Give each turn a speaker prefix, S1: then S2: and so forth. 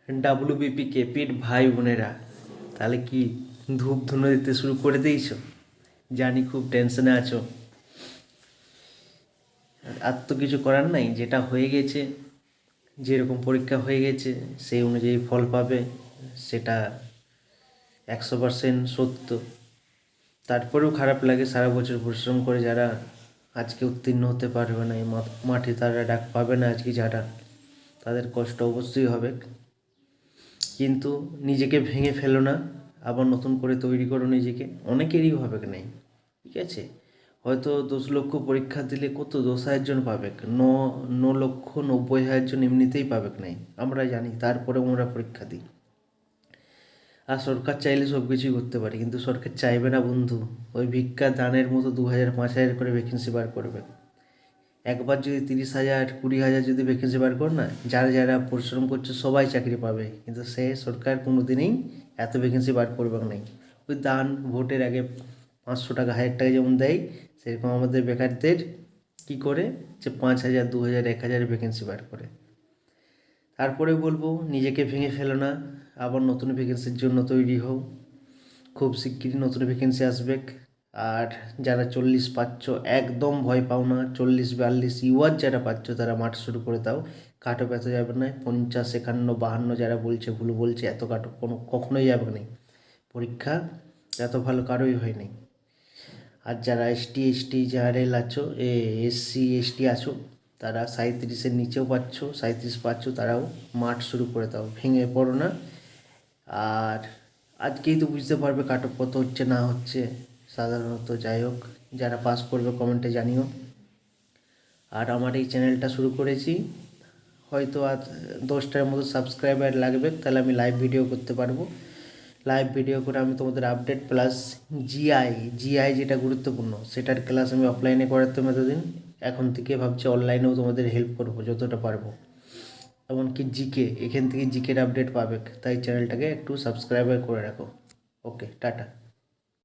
S1: WBP কেপির ভাই বোনেরা, তাহলে কি ধূপ ধুনো দিতে শুরু করে দিয়েছো? জানি খুব টেনশনে আছো। আর তো কিছু করার নাই, যেটা হয়ে গেছে, যেরকম পরীক্ষা হয়ে গেছে সেই অনুযায়ী ফল পাবে, সেটা 100% সত্য। তারপরেও খারাপ লাগে, সারা বছর পরিশ্রম করে যারা আজকে উত্তীর্ণ হতে পারবে না, এই মাঠে তারা ডাক পাবে না আজকে, যারা তাদের কষ্ট অবশ্যই হবে। কিন্তু নিজেকে ভেঙে ফেলো না, আবার নতুন করে তৈরি করো নিজেকে। অনেকেরই হবে নাই, ঠিক আছে? হয়তো 10 লক্ষ পরীক্ষা দিলে কত 10,000 জন পাবে, 9,90,000 জন এমনিতেই পাবে নাই, আমরা জানি। তারপরেও আমরা পরীক্ষা দিই। আর সরকার চাইলে সব কিছুই করতে পারে, কিন্তু সরকার চাইবে না বন্ধু। ওই ভিক্ষা দানের মতো 2,000 5,000 করে ভ্যাকেন্সি বার করবে। একবার যদি 30,000 20,000 যদি ভ্যাকেন্সি বার কর না, যারা যারা পরিশ্রম করছে সবাই চাকরি পাবে, কিন্তু সে সরকার কোনো দিনই এত ভ্যাকেন্সি বার করবে না। ওই দান ভোটের আগে 500 টাকা 1,000 টাকা যেমন দেয়, সেরকম আমাদের বেকারদের কি করে যে 5,000 2,000 1,000 ভ্যাকেন্সি বার করে। তারপরে বলবো, নিজেকে ভেঙে ফেলো না, আবার নতুন ভ্যাকেন্সির জন্য তৈরি হও। খুব শিগগিরই নতুন ভ্যাকেন্সি আসবে। আর যারা 40 পাচ্ছ, একদম ভয় পাও না। 40 42 ইউয়ার যারা পাচ্ছ, তারা মাঠ শুরু করে দাও। কাটো এত যাবে না, 50 51 52 যারা বলছে, ভুল বলছে, এত কাটো কখনোই যাবে না। পরীক্ষা এত ভালো কারোই হয়নি। আর যারা এসটি জেনারেল আছো, এসসি এসটি আছো, তারা 37-এর নিচেও পাচ্ছ, 37 পাচ্ছ, তারাও মাঠ শুরু করে দাও, ভেঙে পড়ো না। আর আজকেই তো বুঝতে পারবে কাট অফ কত হচ্ছে না হচ্ছে সাধারণত। যাই হোক, যারা পাস করবে কমেন্টে জানিও। আর আমার এই চ্যানেলটা শুরু করেছি, হয়তো আজ 10টার মতো সাবস্ক্রাইবার লাগবে, তাহলে আমি লাইভ ভিডিও করতে পারবো। লাইভ ভিডিও করে আমি তোমাদের আপডেট প্লাস জিআই যেটা গুরুত্বপূর্ণ, সেটার ক্লাস আমি অফলাইনে করাতাম এতদিন। এখন থেকে ভাবছি অনলাইনেও তোমাদের হেল্প করবো যতটা পারবো। এমনকি জিকে, এখান থেকে জিকের আপডেট পাবে, তাই চ্যানেলটাকে একটু সাবস্ক্রাইবার করে রাখো। ওকে, টাটা।